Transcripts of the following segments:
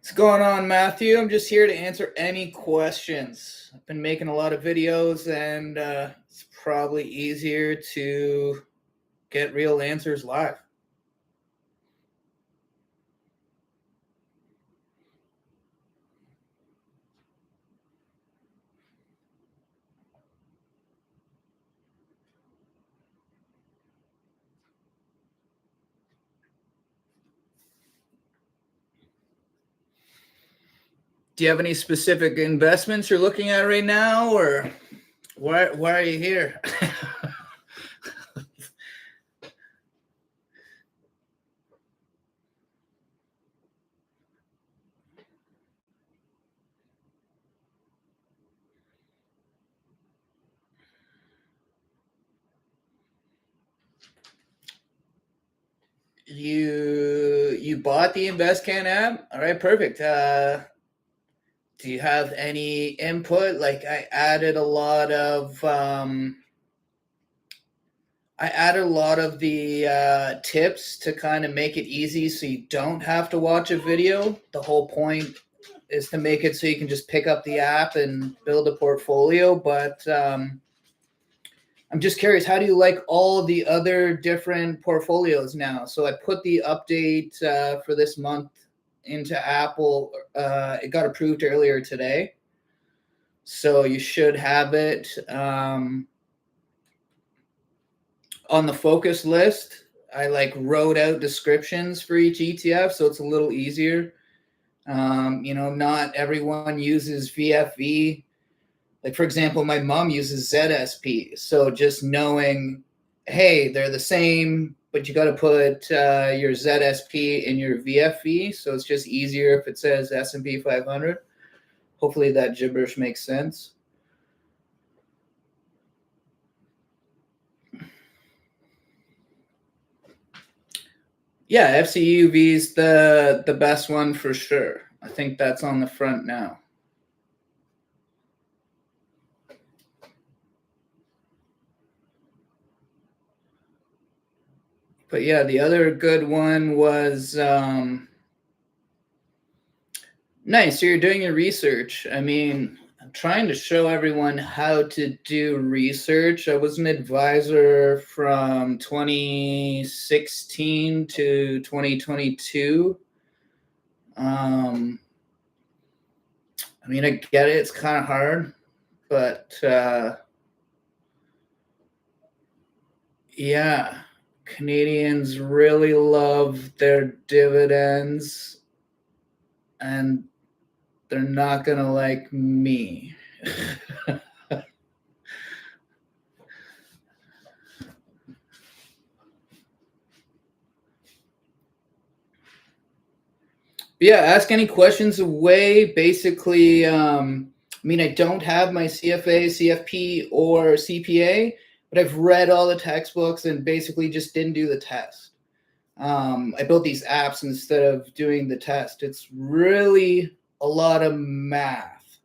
What's going on, Matthew? I'm just here to answer any questions. I've been making a lot of videos, and it's probably easier to get real answers live. Do you have any specific investments you're looking at right now, or why are you here? You bought the InvestCan app? All right, perfect. Do you have any input? Like I added a lot of the tips to kind of make it easy so you don't have to watch a video. The whole point is to make it so you can just pick up the app and build a portfolio. But I'm just curious, how do you like all the other different portfolios now? So I put the update for this month into Apple. It got approved earlier today. So you should have it on the focus list. I wrote out descriptions for each ETF, so it's a little easier. Not everyone uses VFV. Like, for example, my mom uses ZSP. So just knowing, hey, they're the same, but you got to put your ZSP in your VFV. So it's just easier if it says S&P 500. Hopefully that gibberish makes sense. Yeah, FCUV is the best one for sure. I think that's on the front now. But yeah, the other good one was nice. So you're doing your research. I mean, I'm trying to show everyone how to do research. I was an advisor from 2016 to 2022. I mean, I get it. It's kind of hard, but yeah, Canadians really love their dividends, and they're not going to like me. Yeah, ask any questions away. Basically, I mean, I don't have my CFA, CFP, or CPA, but I've read all the textbooks and basically just didn't do the test. I built these apps instead of doing the test. It's really a lot of math.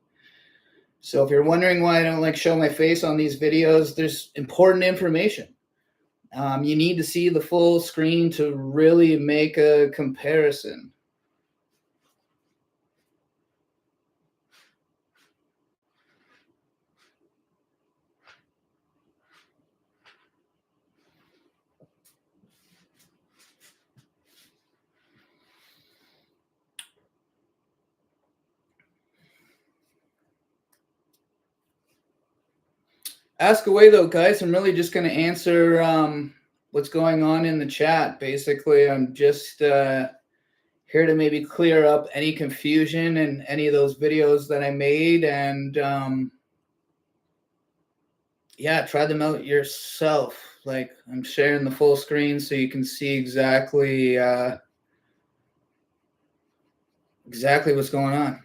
So if you're wondering why I don't show my face on these videos, there's important information. You need to see the full screen to really make a comparison. Ask away though, guys. I'm really just going to answer what's going on in the chat. Basically, I'm just here to maybe clear up any confusion in any of those videos that I made, and yeah, try them out yourself. Like, I'm sharing the full screen so you can see exactly what's going on.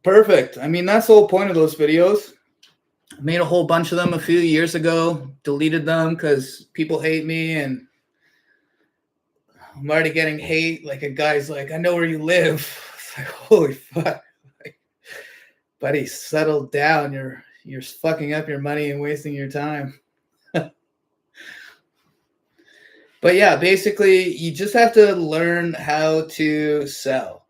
Perfect. I mean, that's the whole point of those videos. I made a whole bunch of them a few years ago, deleted them because people hate me, and I'm already getting hate. Like a guy's like, I know where you live. It's like, holy fuck. Like, buddy, settle down. You're fucking up your money and wasting your time. But yeah, basically, you just have to learn how to sell.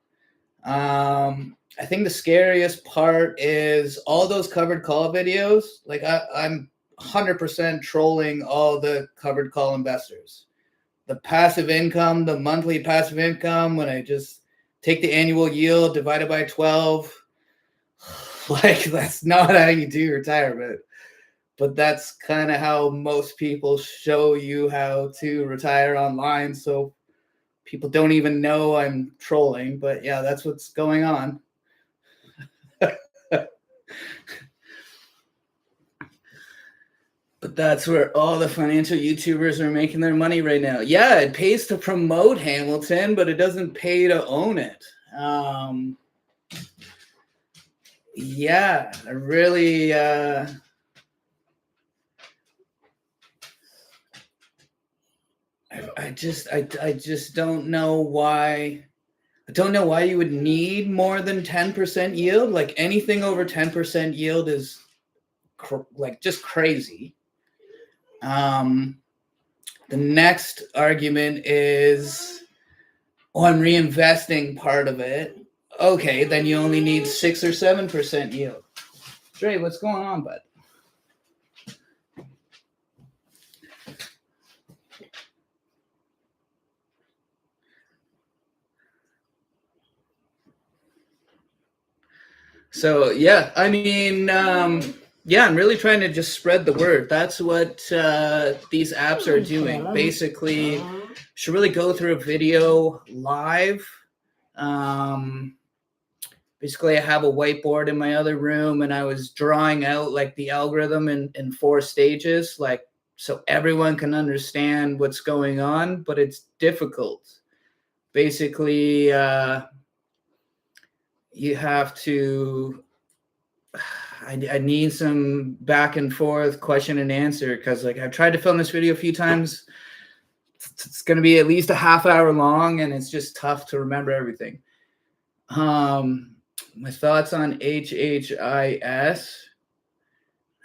I think the scariest part is all those covered call videos. Like I'm 100% trolling all the covered call investors. The passive income, the monthly passive income, when I just take the annual yield divided by 12, like that's not how you do retirement. But that's kind of how most people show you how to retire online. So people don't even know I'm trolling, but yeah, that's what's going on. But that's where all the financial YouTubers are making their money right now. Yeah, it pays to promote Hamilton, but it doesn't pay to own it. Yeah, I really I just don't know why. I don't know why you would need more than 10% yield. Like anything over 10% yield is like just crazy. The next argument is, oh, I'm reinvesting part of it. Okay, then you only need 6 or 7% yield. Dre, what's going on, bud? So yeah, I mean, yeah, I'm really trying to just spread the word. That's what these apps are doing. Basically, should really go through a video live. Basically, I have a whiteboard in my other room, and I was drawing out like the algorithm in 4 stages, like so everyone can understand what's going on, but it's difficult. Basically, you have to. I need some back and forth question and answer because like I've tried to film this video a few times. It's going to be at least a half hour long, and it's just tough to remember everything. My thoughts on HHIS.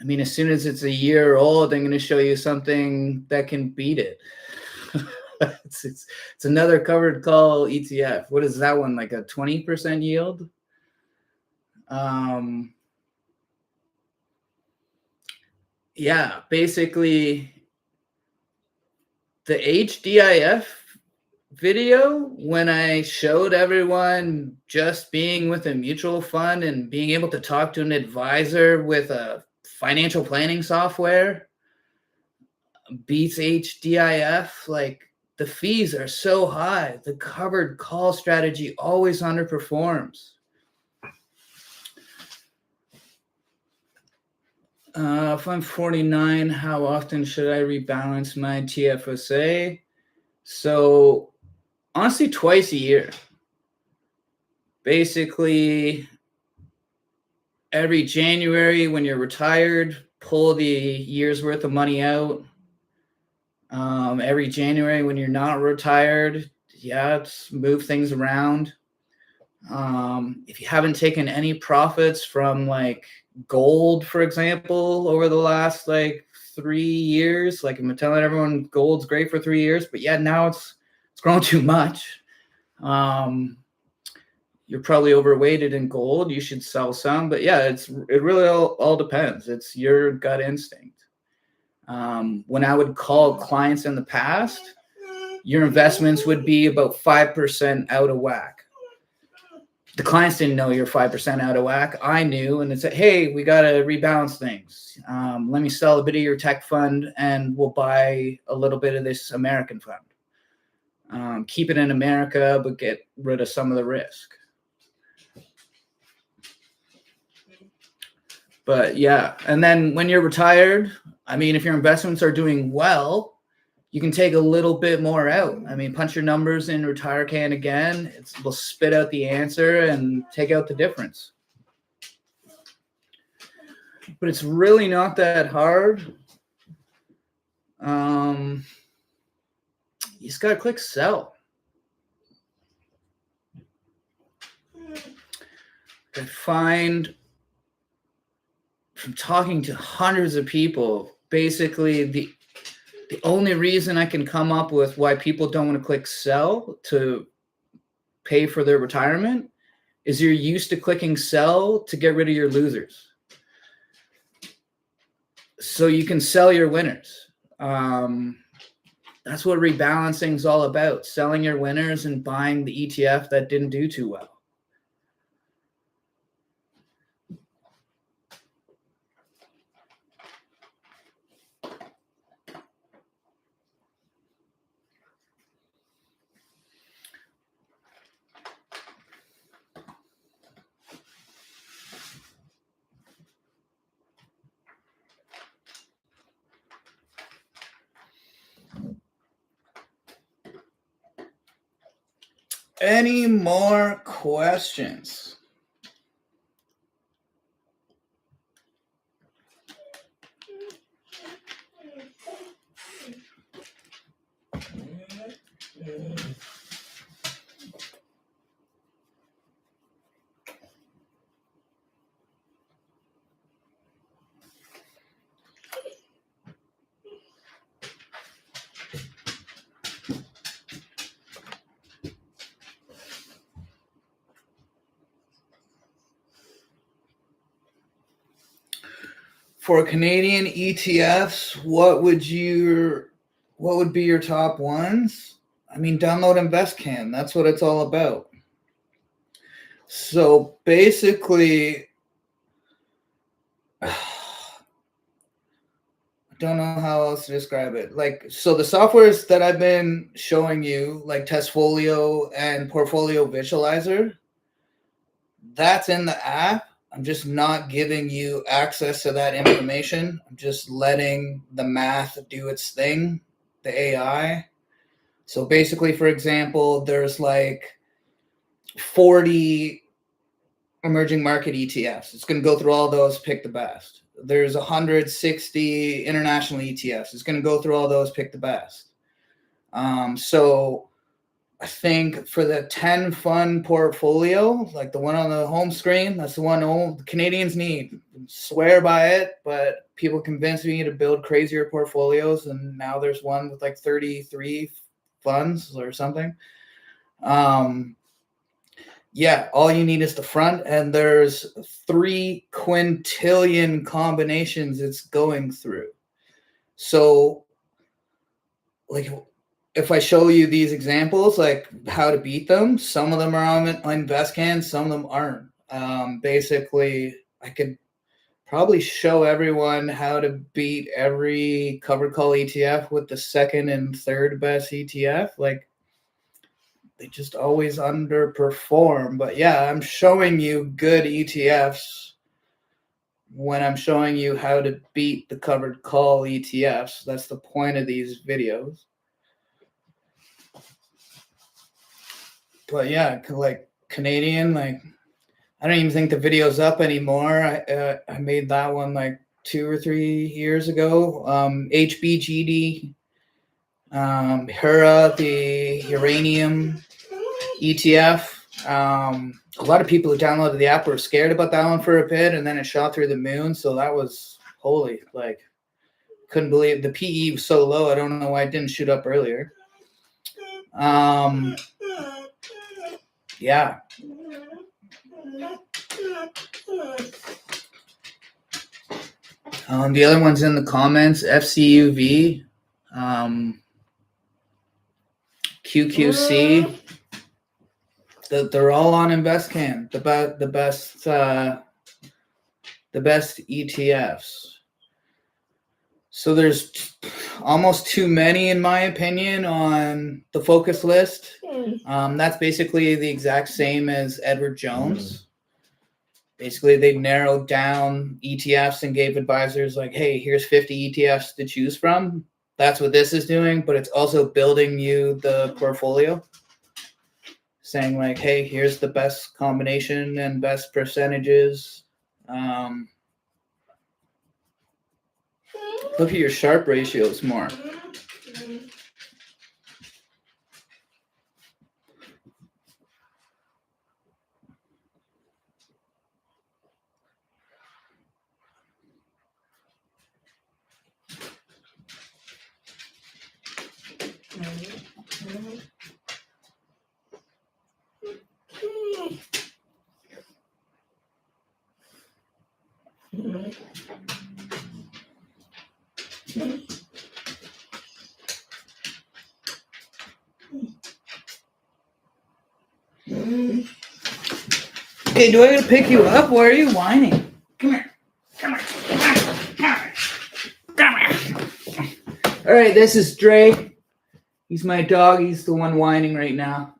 I mean, as soon as it's a year old, I'm going to show you something that can beat it. It's another covered call ETF. What is that one? Like a 20% yield? Yeah, basically the HDIF video, when I showed everyone just being with a mutual fund and being able to talk to an advisor with a financial planning software, beats HDIF. Like the fees are so high. The covered call strategy always underperforms. If I'm 49, how often should I rebalance my TFSA? So honestly, twice a year. Basically, every January when you're retired, pull the year's worth of money out. Every January when you're not retired, yeah, move things around. If you haven't taken any profits from like gold, for example, over the last like 3 years, like I'm telling everyone gold's great for 3 years, but yeah, now it's grown too much. You're probably overweighted in gold. You should sell some, but yeah, it really all depends. It's your gut instinct. When I would call clients in the past, your investments would be about 5% out of whack. The clients didn't know you're 5% out of whack. I knew, and it said, hey, we got to rebalance things. Let me sell a bit of your tech fund and we'll buy a little bit of this American fund. Keep it in America, but get rid of some of the risk. But yeah, and then when you're retired, I mean, if your investments are doing well, you can take a little bit more out. I mean, punch your numbers in RetireCan again. We'll spit out the answer and take out the difference. But it's really not that hard. You just got to click sell. I find from talking to hundreds of people, basically the only reason I can come up with why people don't want to click sell to pay for their retirement is you're used to clicking sell to get rid of your losers. So you can sell your winners. That's what rebalancing is all about, selling your winners and buying the ETF that didn't do too well. Any more questions? For Canadian ETFs, what would be your top ones? I mean, download InvestCan. That's what it's all about. So basically, I don't know how else to describe it. So the softwares that I've been showing you, like Testfolio and Portfolio Visualizer, that's in the app. I'm just not giving you access to that information. I'm just letting the math do its thing, the AI. So basically, for example, there's like 40 emerging market ETFs. It's going to go through all those, pick the best. There's 160 international ETFs. It's going to go through all those, pick the best. So I think for the 10 fund portfolio, like the one on the home screen, that's the one all the Canadians need. Swear by it, but people convince me to build crazier portfolios, and now there's one with like 33 funds or something. Yeah, all you need is the front, and there's 3 quintillion combinations it's going through. So, like, if I show you these examples, like how to beat them, some of them are on InvestCan, some of them aren't. Basically, I could probably show everyone how to beat every covered call ETF with the second and third best ETF. Like, they just always underperform. But yeah, I'm showing you good ETFs when I'm showing you how to beat the covered call ETFs. That's the point of these videos. But yeah, like Canadian, like I don't even think the video's up anymore. I made that one like 2 or 3 years ago. HBGD, Hura, the uranium ETF. A lot of people who downloaded the app were scared about that one for a bit, and then it shot through the moon. So that was holy, like couldn't believe the PE was so low. I don't know why it didn't shoot up earlier. Yeah. The other one's in the comments. FCUV, QQC. They're all on InvestCan. The best ETFs. So there's almost too many, in my opinion, on the focus list. That's basically the exact same as Edward Jones. Basically, they narrowed down ETFs and gave advisors like, hey, here's 50 ETFs to choose from. That's what this is doing, but it's also building you the portfolio. Saying like, hey, here's the best combination and best percentages. Look at your Sharpe ratios more. Hey, do I gotta pick you up? Why are you whining? Come here. Come here. Come here. All right, this is Drake. He's my dog. He's the one whining right now.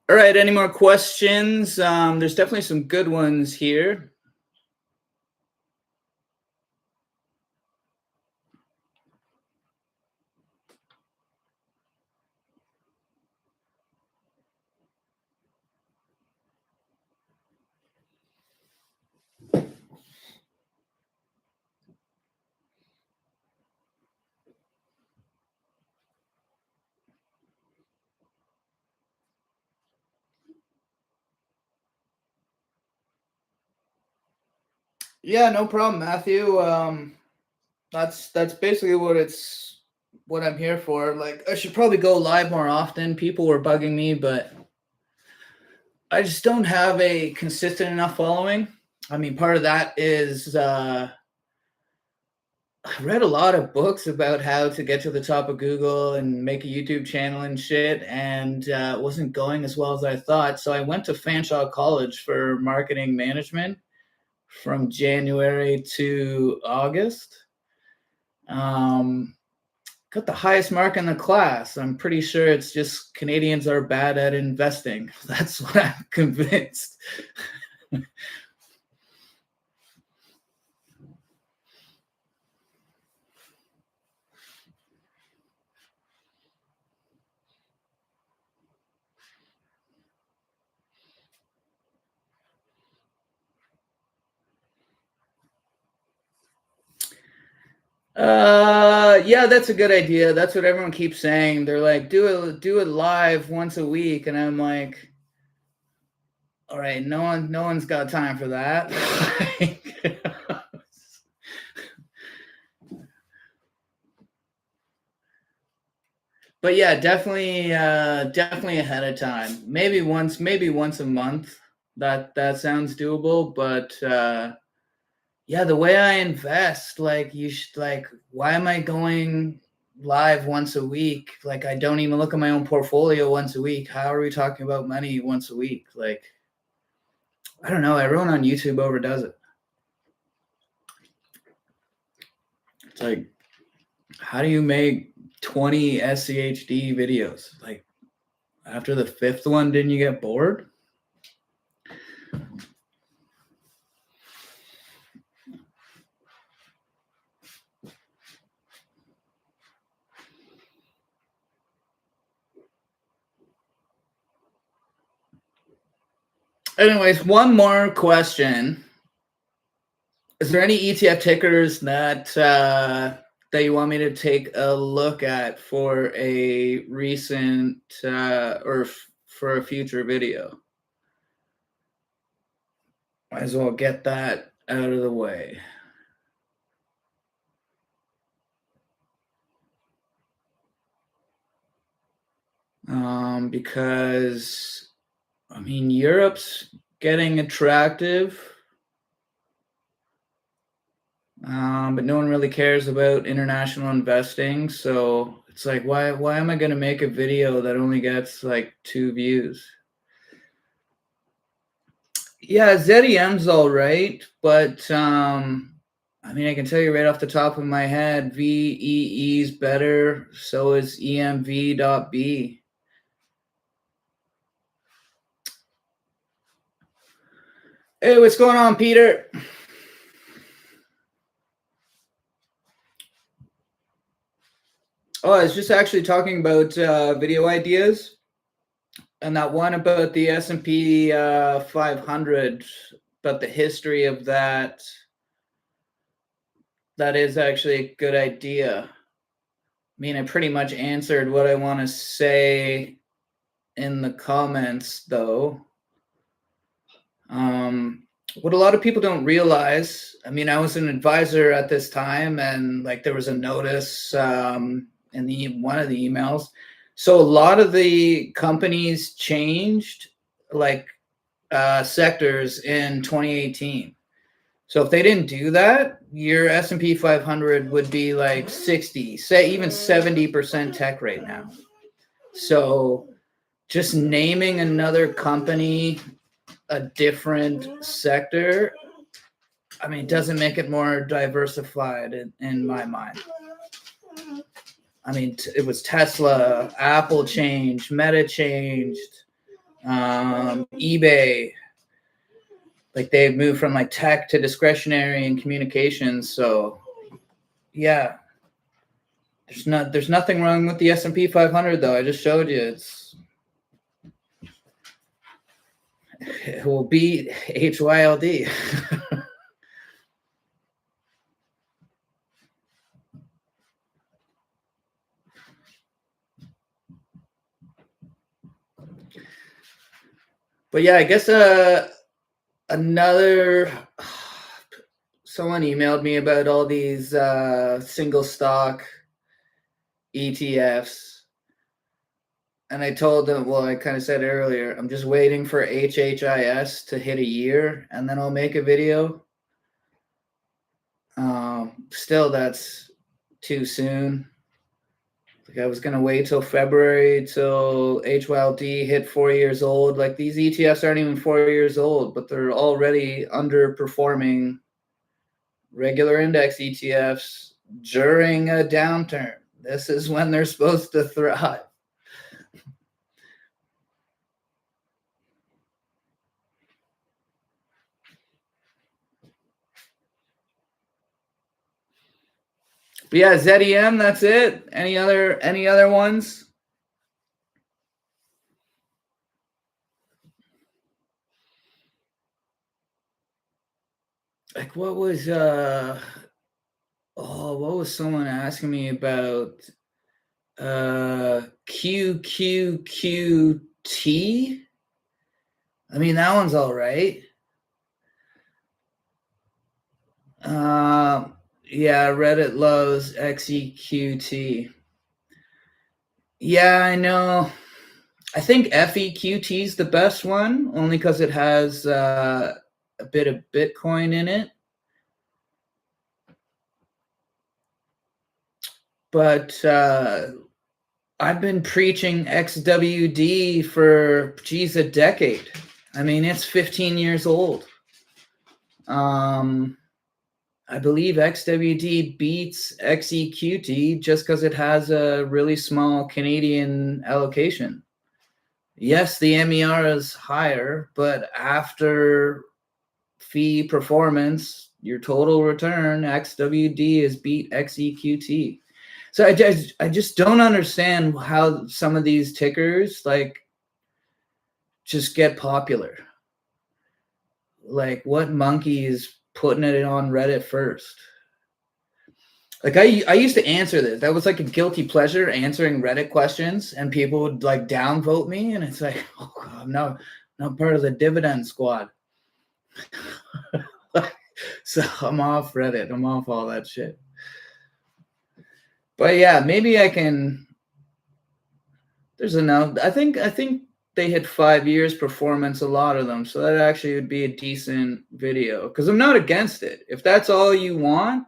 All right, any more questions? There's definitely some good ones here. Yeah, no problem, Matthew. That's basically what I'm here for. Like, I should probably go live more often. People were bugging me, but I just don't have a consistent enough following. I mean, part of that is I read a lot of books about how to get to the top of Google and make a YouTube channel and shit, and it wasn't going as well as I thought. So I went to Fanshawe College for marketing management from January to August. Got the highest mark in the class. I'm pretty sure it's just Canadians are bad at investing. That's what I'm convinced. Yeah, that's a good idea. That's what everyone keeps saying. They're like, do it live once a week, and I'm like, all right, no one's got time for that. But yeah, definitely ahead of time. Maybe once a month. That sounds doable, but yeah, the way I invest, like you should like, why am I going live once a week? Like I don't even look at my own portfolio once a week. How are we talking about money once a week? Like, I don't know. Everyone on YouTube overdoes it. It's like, how do you make 20 SCHD videos? Like after the fifth one, didn't you get bored? Anyways, one more question. Is there any ETF tickers that you want me to take a look at for a recent or for a future video? Might as well get that out of the way. Because I mean, Europe's getting attractive, but no one really cares about international investing. So it's like, why am I going to make a video that only gets like 2 views? Yeah, ZEM's all right, but I mean, I can tell you right off the top of my head, VEE's better. So is EMV.B. Hey, what's going on, Peter? Oh, I was just actually talking about video ideas, and that one about the S&P 500, but the history of that. That is actually a good idea. I mean, I pretty much answered what I want to say in the comments, though. what a lot of people don't realize, I mean, I was an advisor at this time, and like there was a notice in one of the emails. So a lot of the companies changed like sectors in 2018. So if they didn't do that, your S&P 500 would be like 60, say even 70% tech right now. So just naming another company a different sector, I mean, it doesn't make it more diversified in my mind. I mean, it was Tesla, Apple changed, Meta changed, eBay. Like they moved from like tech to discretionary and communications. So yeah, there's nothing wrong with the S&P 500 though. I just showed you it will beat HYLD. But yeah, I guess another someone emailed me about all these single stock ETFs, and I told them, well, I kind of said earlier, I'm just waiting for HHIS to hit a year, and then I'll make a video. Still, that's too soon. Like I was gonna wait till February till HYLD hit 4 years old. Like these ETFs aren't even 4 years old, but they're already underperforming regular index ETFs during a downturn. This is when they're supposed to thrive. But yeah, ZEM, that's it. Any other ones? Like what was what was someone asking me about QQQT? I mean, that one's all right. Yeah, Reddit loves XEQT. Yeah, I know. I think FEQT is the best one, only because it has a bit of Bitcoin in it. But I've been preaching XWD for, geez, a decade. I mean, it's 15 years old. I believe XWD beats XEQT just because it has a really small Canadian allocation. Yes, the MER is higher, but after fee performance, your total return, XWD is beat XEQT. So I just don't understand how some of these tickers like just get popular. Like what monkey is putting it on Reddit first? Like I used to answer this. That was like a guilty pleasure, answering Reddit questions, and people would like downvote me, and it's like, oh God, I'm not part of the dividend squad. So I'm off Reddit. I'm off all that shit. But yeah, maybe I can. There's enough. I think they hit 5 years performance, a lot of them, so that actually would be a decent video. Because I'm not against it. If that's all you want,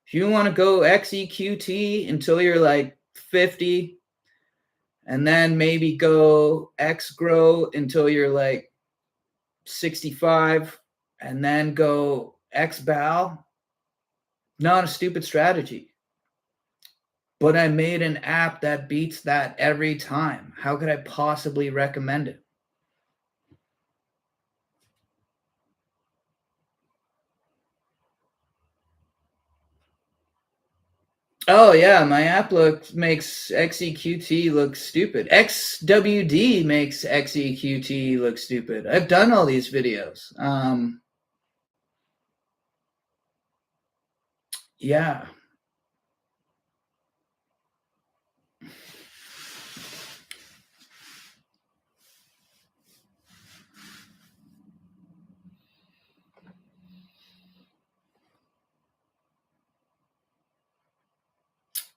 if you want to go XEQT until you're like 50, and then maybe go X grow until you're like 65, and then go X bow, not a stupid strategy. But I made an app that beats that every time. How could I possibly recommend it? Oh yeah, my app makes XEQT look stupid. XWD makes XEQT look stupid. I've done all these videos. Yeah.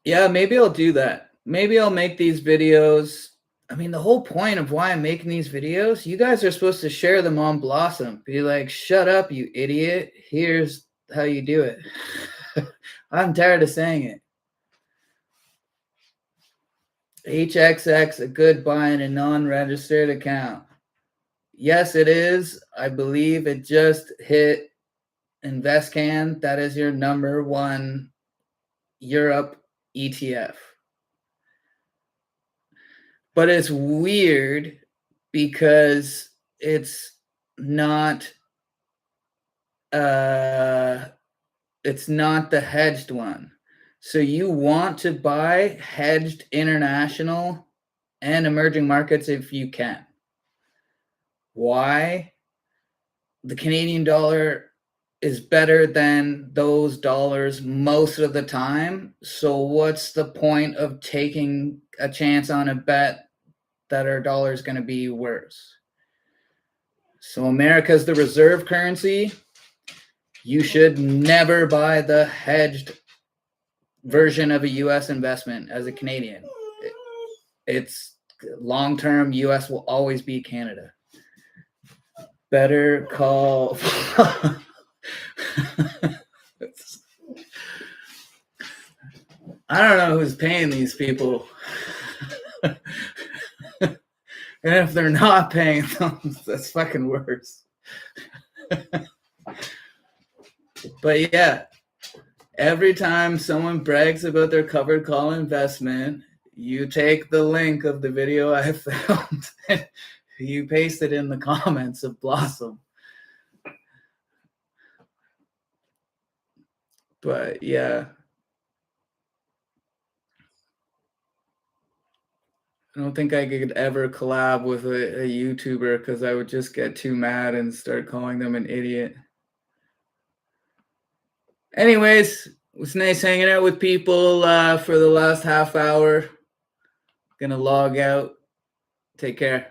Yeah, maybe I'll do that. Maybe I'll make these videos. I mean, the whole point of why I'm making these videos, you guys are supposed to share them on Blossom. Be like, shut up, you idiot. Here's how you do it. I'm tired of saying it. HXX, a good buy in a non-registered account. Yes, it is. I believe it just hit InvestCan. That is your #1 Europe ETF. But it's weird because it's not the hedged one. So you want to buy hedged international and emerging markets if you can. Why? The Canadian dollar is better than those dollars most of the time. So what's the point of taking a chance on a bet that our dollar is going to be worse? So America's the reserve currency. You should never buy the hedged version of a U.S. investment as a Canadian. It's long-term. U.S. will always be Canada. Better call. I don't know who's paying these people. And if they're not paying them, that's fucking worse. But yeah, every time someone brags about their covered call investment, you take the link of the video I found and you paste it in the comments of Blossom. But yeah, I don't think I could ever collab with a YouTuber because I would just get too mad and start calling them an idiot. Anyways, it was nice hanging out with people for the last half hour. Gonna log out. Take care.